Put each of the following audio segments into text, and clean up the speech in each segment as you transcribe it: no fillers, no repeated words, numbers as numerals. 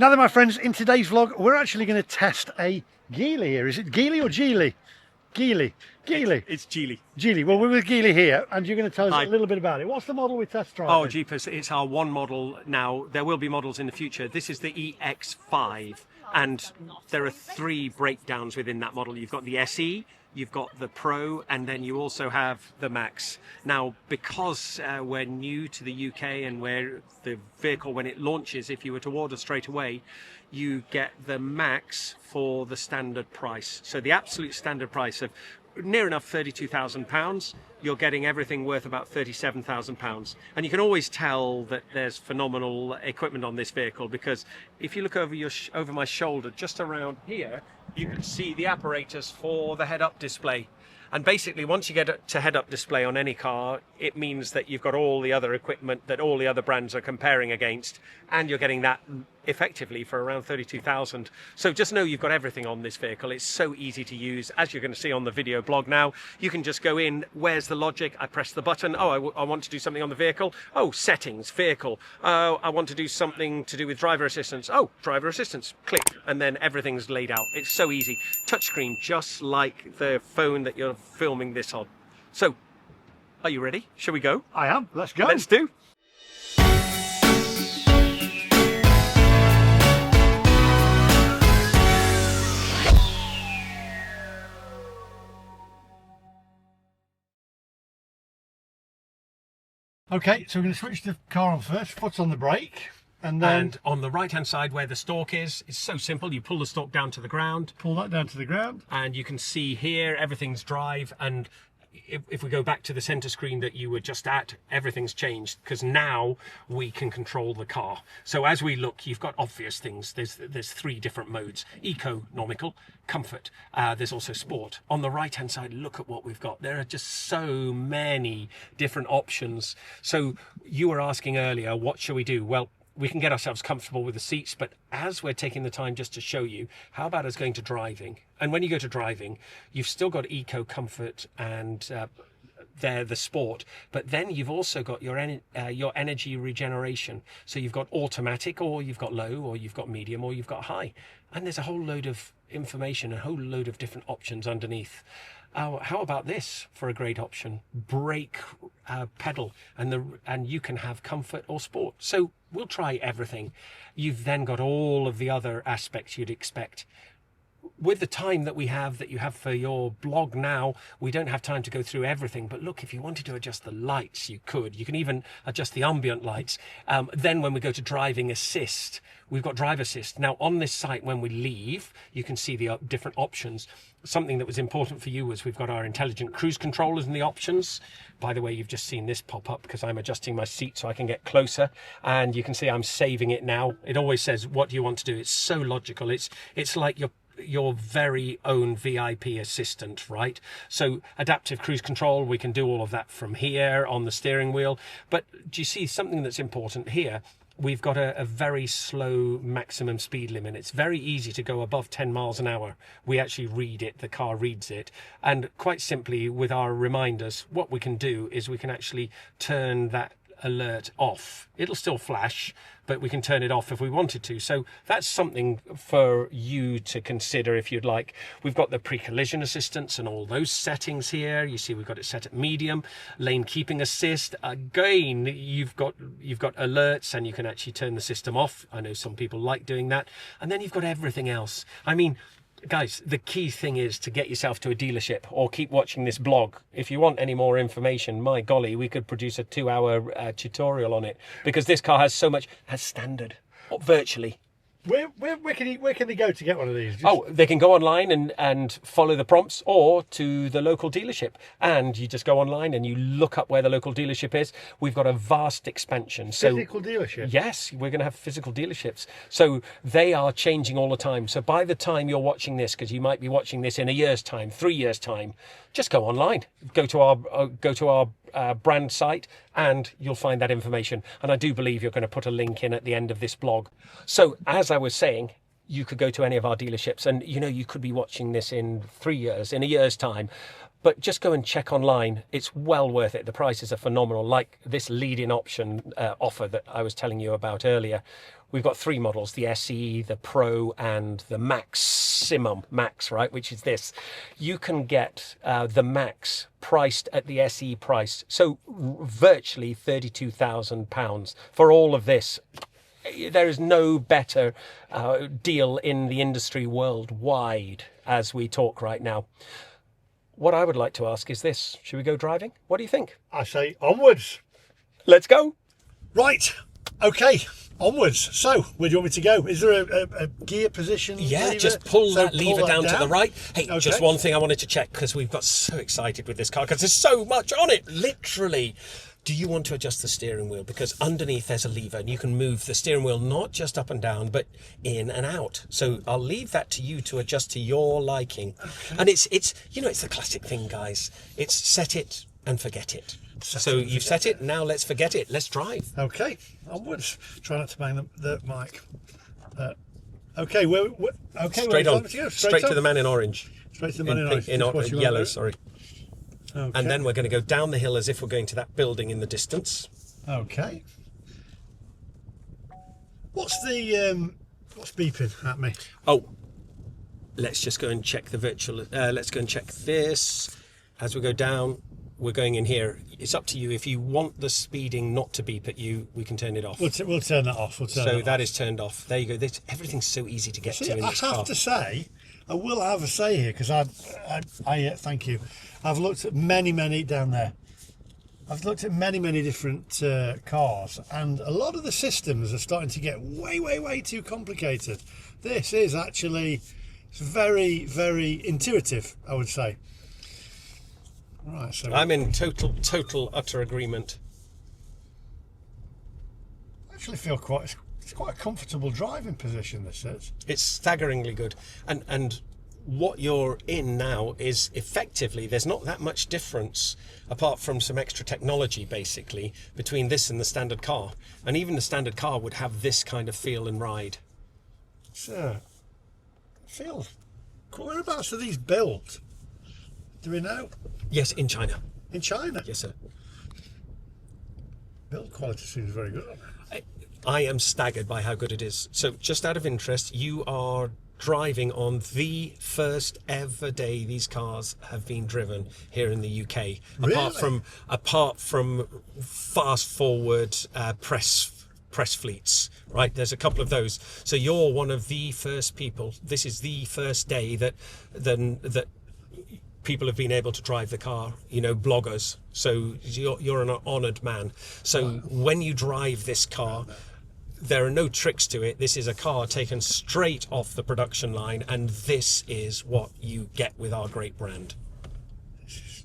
Now then, my friends, in today's vlog, we're actually going to test a Geely here. Is it Geely or Geely? Geely. Geely. It's Geely. Geely. Well, we're with Geely here, and you're going to tell us a little bit about it. What's the model we test drive? Oh, jeepers. It's our one model now. There will be models in the future. This is the EX5, and there are three breakdowns within that model. You've got the SE, you've got the Pro, and then you also have the Max. Now, because we're new to the UK and where the vehicle, when it launches, if you were to order straight away, you get the Max for the standard price. So the absolute standard price of near enough £32,000, you're getting everything worth about £37,000. And you can always tell that there's phenomenal equipment on this vehicle, because if you look over over my shoulder, just around here, you can see the apparatus for the head-up display. And basically, once you get to head-up display on any car, it means that you've got all the other equipment that all the other brands are comparing against, and you're getting that effectively for around 32,000. So just know you've got everything on this vehicle. It's so easy to use. As you're going to see on the video blog now, you can just go in, where's the logic? I press the button. Oh, I want to do something on the vehicle. Oh, settings, vehicle. Oh, I want to do something to do with driver assistance. Oh, driver assistance, click, and then everything's laid out. It's so easy. Touchscreen, just like the phone that you're filming this on. So, are you ready? Shall we go? I am. Let's go. Let's do. Okay, so we're going to switch the car on first. Foot's on the brake. And then And on the right hand side where the stalk is, it's so simple. You pull the stalk down to the ground. Pull that down to the ground. And you can see here everything's drive, and if we go back to the center screen that you were just at, everything's changed, because now we can control the car. So as we look, you've got obvious things. There's three different modes: economical, comfort, there's also sport. On the right hand side, look at what we've got. There are just so many different options. So you were asking earlier, what shall we do? Well, we can get ourselves comfortable with the seats, but as we're taking the time just to show you, how about us going to driving? And when you go to driving, you've still got eco, comfort, and the sport, but then you've also got your energy regeneration. So you've got automatic, or you've got low, or you've got medium, or you've got high. And there's a whole load of information, a whole load of different options underneath. How about this for a great option? Brake, pedal, and you can have comfort or sport. So we'll try everything. You've then got all of the other aspects you'd expect. With the time that you have for your blog now, we don't have time to go through everything. But look, if you wanted to adjust the lights, you could. You can even adjust the ambient lights. Then when we go to driving assist, we've got drive assist. Now on this site, when we leave, you can see the different options. Something that was important for you was we've got our intelligent cruise controllers and the options. By the way, you've just seen this pop up because I'm adjusting my seat so I can get closer, and you can see I'm saving it now. It always says, what do you want to do? It's so logical. It's like your very own VIP assistant, right? So adaptive cruise control, we can do all of that from here on the steering wheel. But do you see something that's important here? We've got a very slow maximum speed limit. It's very easy to go above 10 miles an hour. We actually read it, the car reads it. And quite simply, with our reminders, what we can do is we can actually turn that alert off. It'll still flash, but we can turn it off if we wanted to. So that's something for you to consider if you'd like. We've got the pre-collision assistance and all those settings here. You see we've got it set at medium. Lane keeping assist, again, you've got alerts, and you can actually turn the system off. I know some people like doing that. And then you've got everything else. I mean, guys, the key thing is to get yourself to a dealership or keep watching this blog. If you want any more information, my golly, we could produce a 2-hour tutorial on it, because this car has so much as standard, virtually. Where can they go to get one of these? Oh, they can go online and follow the prompts, or to the local dealership. And you just go online and you look up where the local dealership is. We've got a vast expansion. Physical dealership? Yes, we're going to have physical dealerships. So they are changing all the time. So by the time you're watching this, because you might be watching this in a year's time, 3 years' time, just go online. Go to our brand site, and you'll find that information. And I do believe you're going to put a link in at the end of this blog. So as I was saying, you could go to any of our dealerships, and you could be watching this in 3 years, in a year's time. But just go and check online. It's well worth it. The prices are phenomenal. Like this lead-in option offer that I was telling you about earlier. We've got 3 models, the SE, the Pro, and the Maximum Max, right, which is this. You can get the Max priced at the SE price. So virtually £32,000 for all of this. There is no better deal in the industry worldwide as we talk right now. What I would like to ask is this. Should we go driving? What do you think? I say onwards. Let's go. Right. Okay. Onwards. So, where do you want me to go? Is there a gear position? Yeah, lever? just pull So that lever down to the right. Hey, Okay. just one thing I wanted to check, because we've got so excited with this car, because there's so much on it, literally. Do you want to adjust the steering wheel? Because underneath there's a lever and you can move the steering wheel not just up and down, but in and out. So I'll leave that to you to adjust to your liking. Okay. And it's you know, it's the classic thing, guys. It's set it and forget it. So you've set it, now let's forget it. Let's drive. Okay, onwards. Try not to bang the mic. Okay, Straight on. Straight to the man in orange. Straight to the man in orange. In yellow, sorry. Okay. And then we're going to go down the hill as if we're going to that building in the distance. Okay. What's beeping at me? Oh, let's just go and check the virtual. Let's go and check this. As we go down, we're going in here. It's up to you. If you want the speeding not to beep at you, we can turn it off. We'll turn that off. So that is turned off. There you go. Everything's so easy to get to in this car. I have to say, I will have a say here, because I thank you. I've looked at many down there. I've looked at many different cars, and a lot of the systems are starting to get way too complicated. This is actually very intuitive, I would say. Right, so I'm in total utter agreement. I actually feel it's quite a comfortable driving position, this is. It's staggeringly good, and what you're in now is effectively, there's not that much difference apart from some extra technology basically between this and the standard car, and even the standard car would have this kind of feel and ride. So feels cool. Whereabouts are these built? Do we know? Yes, in China. In China? Yes, sir. Build quality seems very good. I am staggered by how good it is. So just out of interest, you are driving on the first ever day these cars have been driven here in the UK. Really? Apart from fast forward press fleets, right? There's a couple of those. So you're one of the first people. This is the first day that people have been able to drive the car, you know, bloggers. So you're an honoured man. So when you drive this car, there are no tricks to it. This is a car taken straight off the production line, and this is what you get with our great brand. It's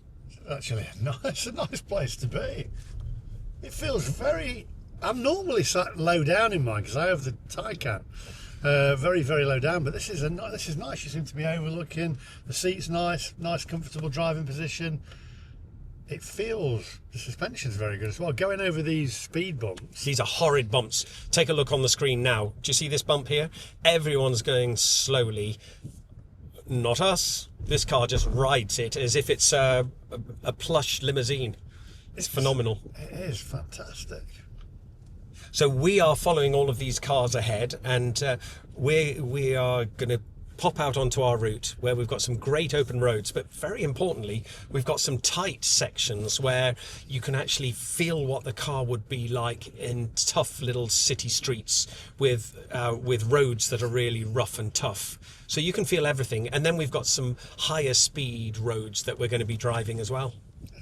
actually a nice place to be. It feels very... I'm normally sat low down in mine because I have the Taycan. Very low down, but this is nice. You seem to be overlooking. The seat's nice comfortable driving position. It feels, the suspension's very good as well. Going over these speed bumps. These are horrid bumps. Take a look on the screen now. Do you see this bump here? Everyone's going slowly. Not us. This car just rides it as if it's a plush limousine. It's phenomenal. It is fantastic. So we are following all of these cars ahead, and we are going to pop out onto our route where we've got some great open roads, but very importantly, we've got some tight sections where you can actually feel what the car would be like in tough little city streets with roads that are really rough and tough. So you can feel everything, and then we've got some higher speed roads that we're going to be driving as well.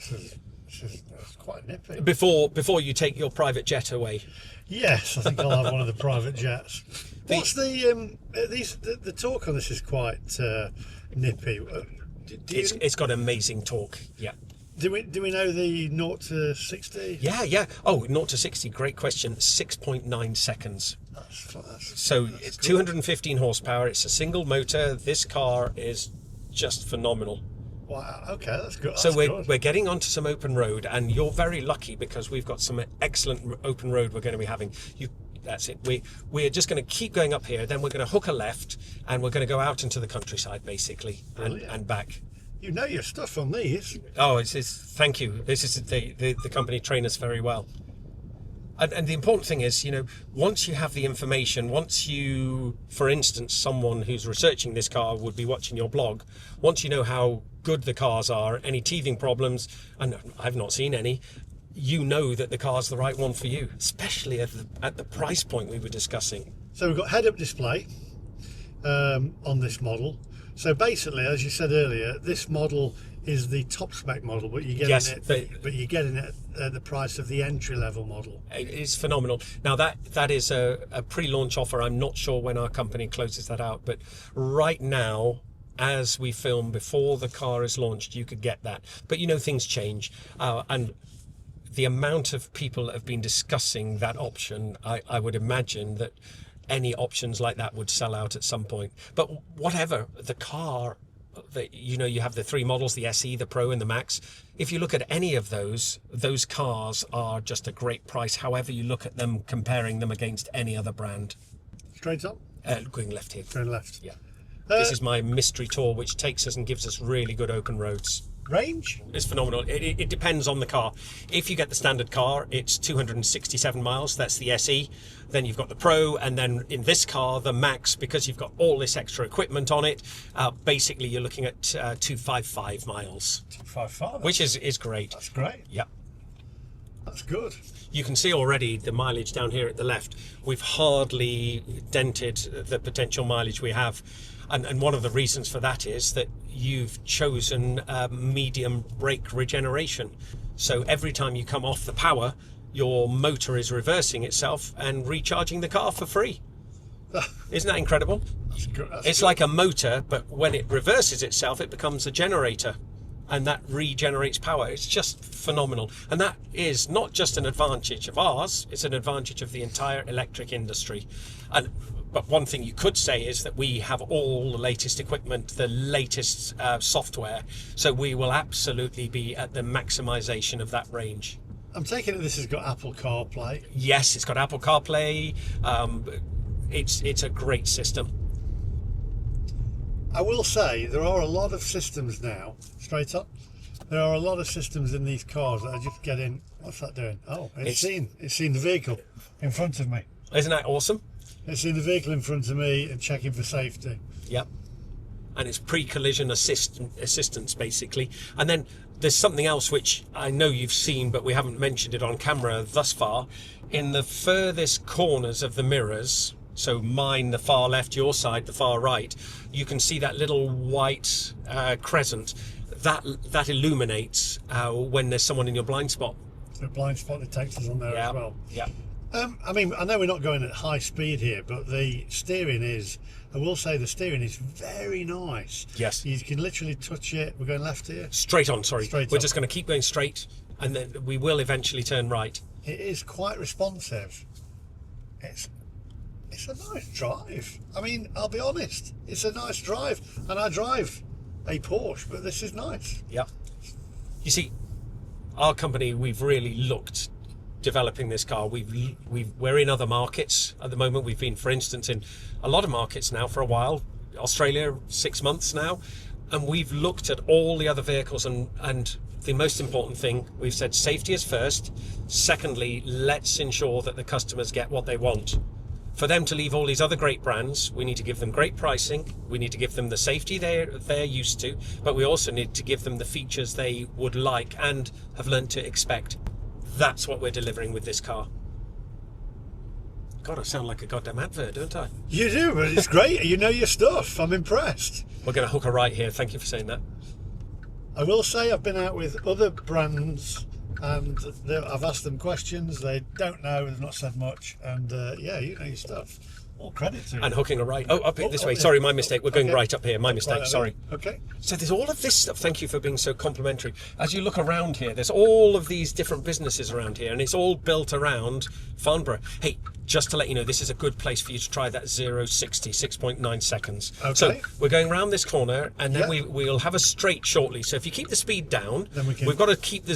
That's quite nippy. Before you take your private jet away. Yes, I think I'll have one of the private jets. What's the torque on this is quite nippy. It's got amazing torque. Yeah. Do we know the 0 to 60? Yeah. Oh, 0 to 60. Great question. 6.9 seconds. So it's 215 horsepower. It's a single motor. This car is just phenomenal. Wow, okay, that's good. So we're getting onto some open road, and you're very lucky because we've got some excellent open road we're going to be having. That's it. We're just going to keep going up here, then we're going to hook a left, and we're going to go out into the countryside basically, and back. You know your stuff on these. Oh, it's thank you. This is the company train us very well. And the important thing is, you know, once you have the information, once you, for instance, someone who's researching this car would be watching your blog, once you know how good the cars are, any teething problems, and I've not seen any, you know that the car's the right one for you, especially at the price point we were discussing. So we've got head-up display on this model. So basically, as you said earlier, this model is the top spec model, but you're getting it at the price of the entry-level model. It's phenomenal. Now that is a pre-launch offer. I'm not sure when our company closes that out, but right now, as we film, before the car is launched, you could get that. But you know, things change, and the amount of people that have been discussing that option, I would imagine that any options like that would sell out at some point. But whatever, the car, you know, you have the three models, the SE, the Pro and the Max. If you look at any of those cars are just a great price, however you look at them, comparing them against any other brand. Straight up? Going left here. Going left. Yeah. This is my mystery tour, which takes us and gives us really good open roads. Range? It's phenomenal. It depends on the car. If you get the standard car, it's 267 miles. That's the SE. Then you've got the Pro, and then in this car, the Max, because you've got all this extra equipment on it, basically you're looking at 255 miles. 255? Which is great. That's great. Yeah. That's good. You can see already the mileage down here at the left. We've hardly dented the potential mileage we have. And one of the reasons for that is that you've chosen medium brake regeneration. So every time you come off the power, your motor is reversing itself and recharging the car for free. Isn't that incredible? That's good. It's like a motor, but when it reverses itself, it becomes a generator. And that regenerates power. It's just phenomenal. And that is not just an advantage of ours, it's an advantage of the entire electric industry. But one thing you could say is that we have all the latest equipment, the latest software, so we will absolutely be at the maximization of that range. I'm taking it this has got Apple CarPlay. Yes, it's got Apple CarPlay. It's a great system. I will say there are a lot of systems now, straight up. There are a lot of systems in these cars that are just getting, what's that doing? Oh, it's seen the vehicle in front of me. Isn't that awesome? It's seen the vehicle in front of me and checking for safety. Yep. And it's pre-collision assistance basically. And then there's something else which I know you've seen, but we haven't mentioned it on camera thus far. In the furthest corners of the mirrors, so mine the far left, your side the far right, you can see that little white crescent that illuminates when there's someone in your blind spot. The blind spot detectors on there as well. Yeah. I mean, I know we're not going at high speed here, but the steering is, I will say the steering is very nice. Yes. You can literally touch it. We're going left here. Straight on, sorry. Straight We're on. just going to keep going straight, and then we will eventually turn right. It is quite responsive. It's a nice drive. I mean, I'll be honest, it's a nice drive, and I drive a Porsche, but this is nice. Yeah. You see, our company, we've really looked developing this car. We're in other markets at the moment. We've been, for instance, in a lot of markets now for a while. Australia, 6 months now, and we've looked at all the other vehicles, and the most important thing, we've said safety is first. Secondly, let's ensure that the customers get what they want. For them to leave all these other great brands, we need to give them great pricing, we need to give them the safety they're used to, but we also need to give them the features they would like and have learned to expect. That's what we're delivering with this car. God, I sound like a goddamn advert, don't I? You do, but it's great. You know your stuff. I'm impressed. We're going to hook a right here. Thank you for saying that. I will say I've been out with other brands and I've asked them questions. They don't know, they've not said much. And yeah, you know your stuff. All credit to you. And hooking a right. Oh, up this way. Sorry, my mistake. We're going Okay. right up here. My mistake. Right, Sorry. Okay. So there's all of this stuff. Thank you for being so complimentary. As you look around here, there's all of these different businesses around here, and it's all built around Farnborough. Hey, just to let you know, this is a good place for you to try that 0-60, 6.9 seconds. Okay. So we're going around this corner, and then Yeah. we'll have a straight shortly. So if you keep the speed down, Then we can- we've got to keep the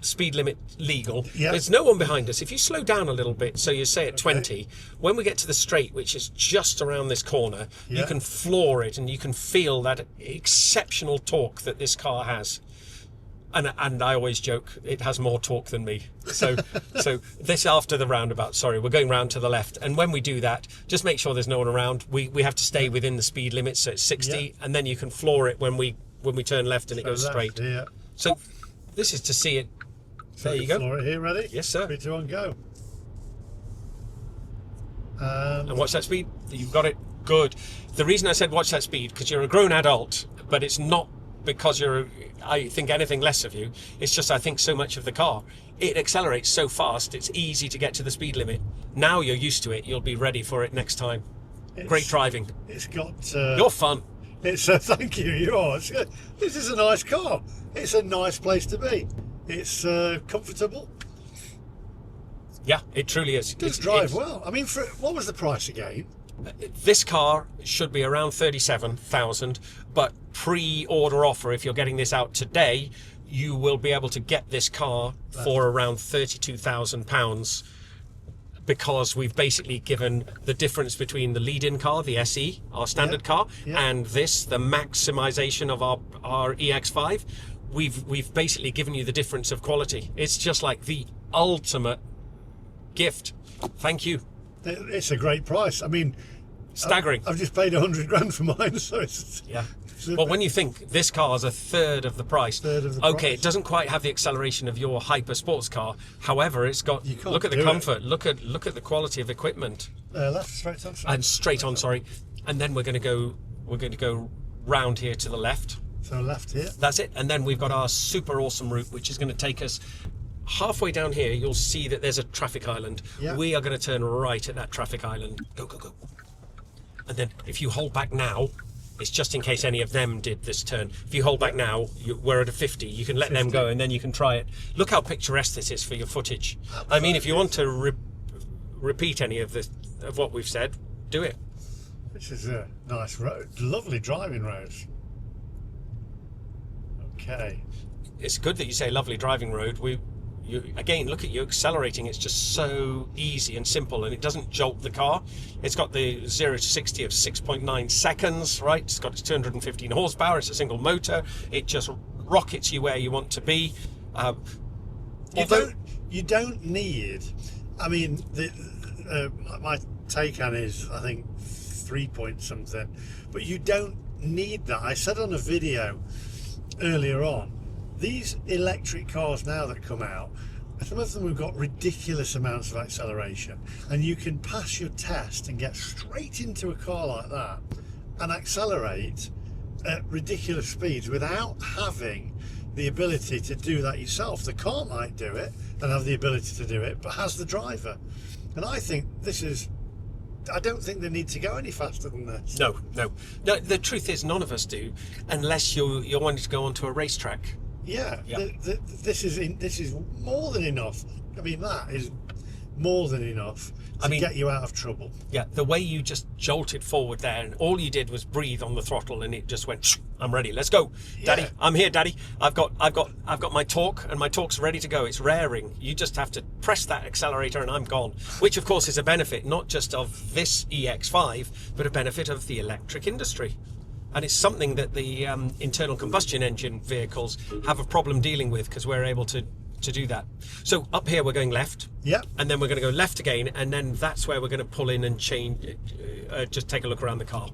speed limit legal. Yeah. There's no one behind us. If you slow down a little bit, so you say at 20, when we get to into the straight, which is just around this corner, you can floor it and you can feel that exceptional torque that this car has. And I always joke, it has more torque than me. So this after the roundabout, sorry, we're going round to the left. And when we do that, just make sure there's no one around. We have to stay within the speed limit, so it's 60, and then you can floor it when we turn left and it goes straight. Yeah. So this is to see it. So there you go. Floor it here, ready? Yes, sir. 3, 2, 1, go. And watch that speed. You've got it. Good. The reason I said watch that speed, because you're a grown adult, but it's not because I think anything less of you. It's just I think so much of the car. It accelerates so fast, it's easy to get to the speed limit. Now you're used to it, you'll be ready for it next time. Great driving. It's got... You're fun. It's thank you, you are. This is a nice car. It's a nice place to be. It's comfortable. Yeah, it truly is. It does drive well. I mean, what was the price again? This car should be around 37,000, but pre-order offer, if you're getting this out today, you will be able to get this car for around £32,000, because we've basically given the difference between the lead-in car, the SE, our standard car, and this, the maximization of our EX5. We've basically given you the difference of quality. It's just like the ultimate gift. Thank you. It's a great price. I mean, staggering. I've just paid 100 grand for mine, so it's Well, when you think this car is a third of the price, okay, it doesn't quite have the acceleration of your hyper sports car. However, it's got, look at the comfort, look at the quality of equipment. Left, straight on, sorry. And straight on, sorry. And then we're going to go round here to the left. So left here. That's it. And then we've got our super awesome route, which is going to take us halfway down here. You'll see that there's a traffic island. We are going to turn right at that traffic island. Go, go, go. And then if you hold back now, it's just in case any of them did this turn. If you hold back now, we're at a 50. You can let them go and then you can try it. Look how picturesque this is for your footage. I mean, if you want to repeat any of what we've said, do it. This is a nice road, lovely driving roads. Okay. It's good that you say lovely driving road. Again, look at you accelerating. It's just so easy and simple, and it doesn't jolt the car. It's got the 0 to 60 of 6.9 seconds, right? It's got its 215 horsepower. It's a single motor. It just rockets you where you want to be. You don't need. I mean, my Taycan is, I think, 3 point something, but you don't need that. I said on a video earlier on, these electric cars now that come out, some of them have got ridiculous amounts of acceleration, and you can pass your test and get straight into a car like that and accelerate at ridiculous speeds without having the ability to do that yourself. The car might do it and have the ability to do it, but has the driver. And I think this is, I don't think they need to go any faster than this. No. The truth is, none of us do, unless you're wanting to go onto a racetrack. Yeah. This is more than enough. I mean, that is more than enough to get you out of trouble. Yeah, the way you just jolted forward there, and all you did was breathe on the throttle, and it just went. I'm ready. Let's go, Daddy. I'm here, Daddy. I've got my torque, and my torque's ready to go. It's raring. You just have to press that accelerator, and I'm gone. Which, of course, is a benefit not just of this EX5, but a benefit of the electric industry. And it's something that the internal combustion engine vehicles have a problem dealing with, because we're able to do that. So up here we're going left, and then we're going to go left again, and then that's where we're going to pull in and change, just take a look around the car.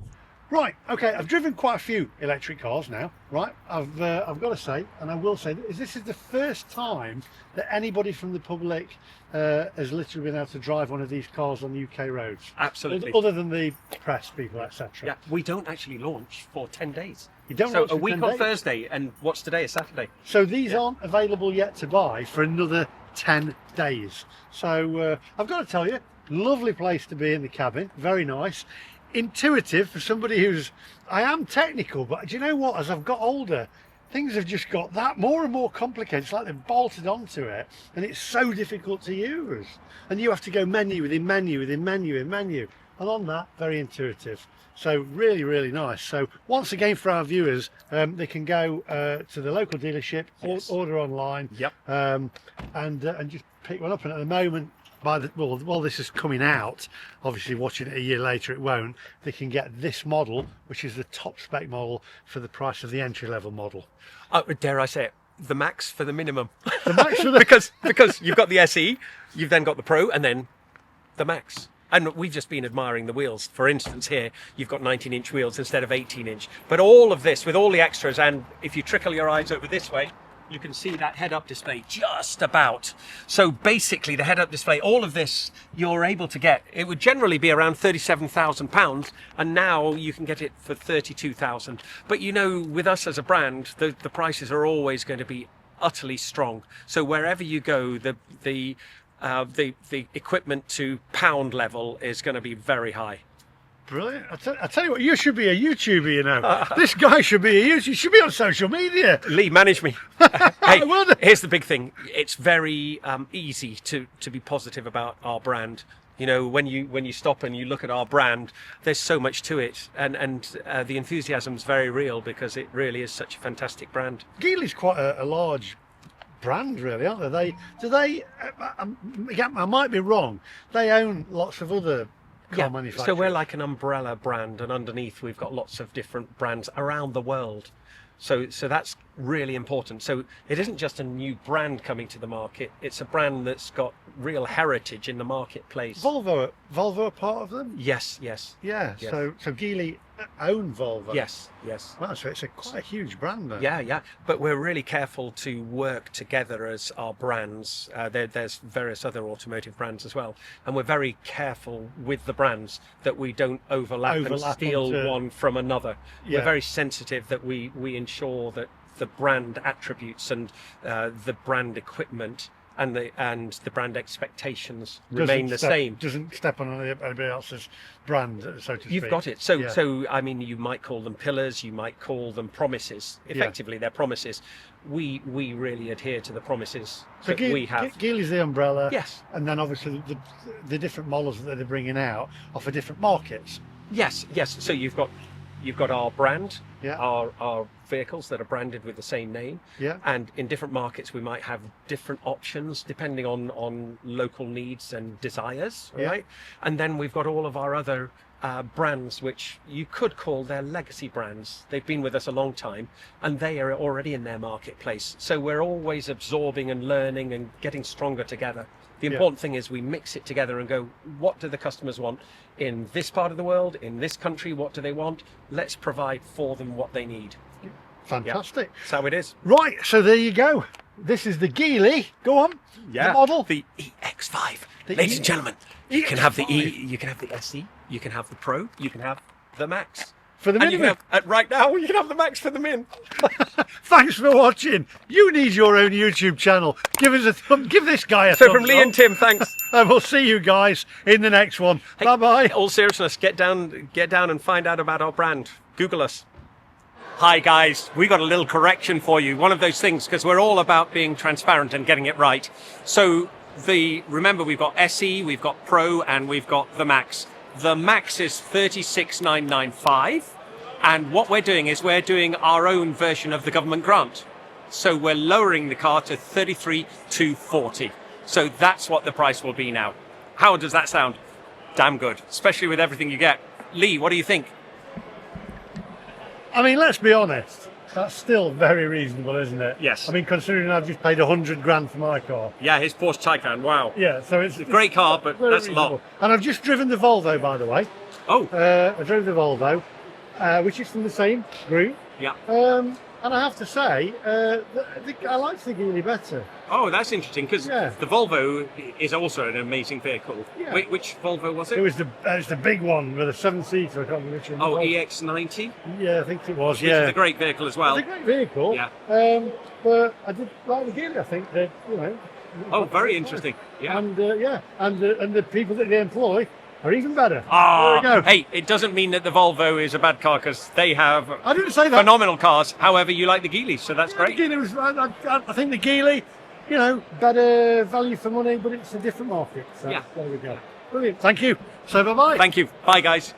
Right, okay, I've driven quite a few electric cars now, right? I've got to say, and I will say, that this is the first time that anybody from the public has literally been able to drive one of these cars on UK roads. Absolutely. Other than the press people, etc. Yeah, we don't actually launch for 10 days. You don't so a week on Thursday, and what's today? Is Saturday. So these aren't available yet to buy for another 10 days. So I've got to tell you, lovely place to be in the cabin, very nice. Intuitive for somebody who's, I am technical, but do you know what, as I've got older, things have just got that more and more complicated. It's like they've bolted onto it, and it's so difficult to use, and you have to go menu within menu within menu in menu, and on that, very intuitive. So really nice. So once again, for our viewers, they can go to the local dealership, order online, and just pick one up. And at the moment, while this is coming out, obviously watching it a year later it won't, they can get this model, which is the top spec model, for the price of the entry-level model. Dare I say it, the max for the minimum. The max for the... because you've got the SE, you've then got the Pro, and then the max. And we've just been admiring the wheels. For instance, here you've got 19-inch wheels instead of 18-inch. But all of this with all the extras, and if you trickle your eyes over this way, you can see that head-up display just about. So basically the head-up display, all of this you're able to get. It would generally be around £37,000, and now you can get it for £32,000. But you know, with us as a brand, the prices are always going to be utterly strong. So wherever you go, the equipment to pound level is going to be very high. Brilliant. I tell you what, you should be a YouTuber, you know. This guy should be a YouTuber. You should be on social media. Lee, manage me. Hey, here's the big thing. It's very easy to be positive about our brand. You know, when you stop and you look at our brand, there's so much to it, and the enthusiasm's very real because it really is such a fantastic brand. Geely's quite a large brand, really, aren't they? I might be wrong. They own lots of other car manufacturers. So we're like an umbrella brand, and underneath we've got lots of different brands around the world. So that's really important. So it isn't just a new brand coming to the market, it's a brand that's got real heritage in the marketplace. Volvo are part of them? Yes. Yeah, yes. So Geely own Volvo? Yes. Wow, so it's quite a huge brand then. Yeah. But we're really careful to work together as our brands. There's various other automotive brands as well. And we're very careful with the brands that we don't overlap and steal one from another. Yeah. We're very sensitive that we ensure that the brand attributes and the brand equipment and the brand expectations remain the same. Doesn't step on anybody else's brand, so to speak. You've got it. So I mean, you might call them pillars, you might call them promises. Effectively, they're promises. We really adhere to the promises that we have. Geely's the umbrella. Yes. And then obviously the different models that they're bringing out are for different markets. Yes. So you've got our brand, yeah, our vehicles that are branded with the same name, yeah, and in different markets we might have different options depending on local needs and desires, right? And then we've got all of our other brands, which you could call their legacy brands. They've been with us a long time and they are already in their marketplace, so we're always absorbing and learning and getting stronger together. The important thing is we mix it together and go, what do the customers want in this part of the world, in this country? What do they want? Let's provide for them what they need. Fantastic. That's how it is. Right, so there you go. This is the Geely. Go on. Yeah. The model. The EX5. Ladies and gentlemen, you can have the E, you can have the SE, you can have the Pro, you can have the Max. For the min. Right now, you can have the Max for the min. Thanks for watching. You need your own YouTube channel. Give us a give this guy a thumbs from Lee and Tim, thanks. And we'll see you guys in the next one. Hey, bye-bye. All seriousness, get down and find out about our brand. Google us. Hi guys, we got a little correction for you. One of those things, because we're all about being transparent and getting it right. So remember, we've got SE, we've got Pro, and we've got the Max. The Max is 36,995, and what we're doing is we're doing our own version of the government grant. So we're lowering the car to 33,240. So that's what the price will be now. How does that sound? Damn good, especially with everything you get. Lee, what do you think? I mean, let's be honest. That's still very reasonable, isn't it? Yes. I mean, considering I've just paid 100 grand for my car. Yeah, his Porsche Taycan, wow. Yeah, so it's a great car, but that's a lot. And I've just driven the Volvo, by the way. Oh. I drove the Volvo, which is from the same group. Yeah. And I have to say, I like the Geely better. Oh, that's interesting, because the Volvo is also an amazing vehicle. Yeah. Which Volvo was it? It was the big one with a 7-seater. I can't remember which one. Oh, EX90? Yeah, I think it was. Which is a great vehicle as well. It's a great vehicle. Yeah. But I did like the Geely. I think that Oh, very interesting. Yeah. And and the people that they employ are even better. Ah, there we go. Hey, it doesn't mean that the Volvo is a bad car, because they have I didn't say that. Phenomenal cars. However, you like the Geely, so that's great. The Geely was, I think the Geely, better value for money, but it's a different market. So there we go. Brilliant. Thank you. So bye-bye. Thank you. Bye, guys.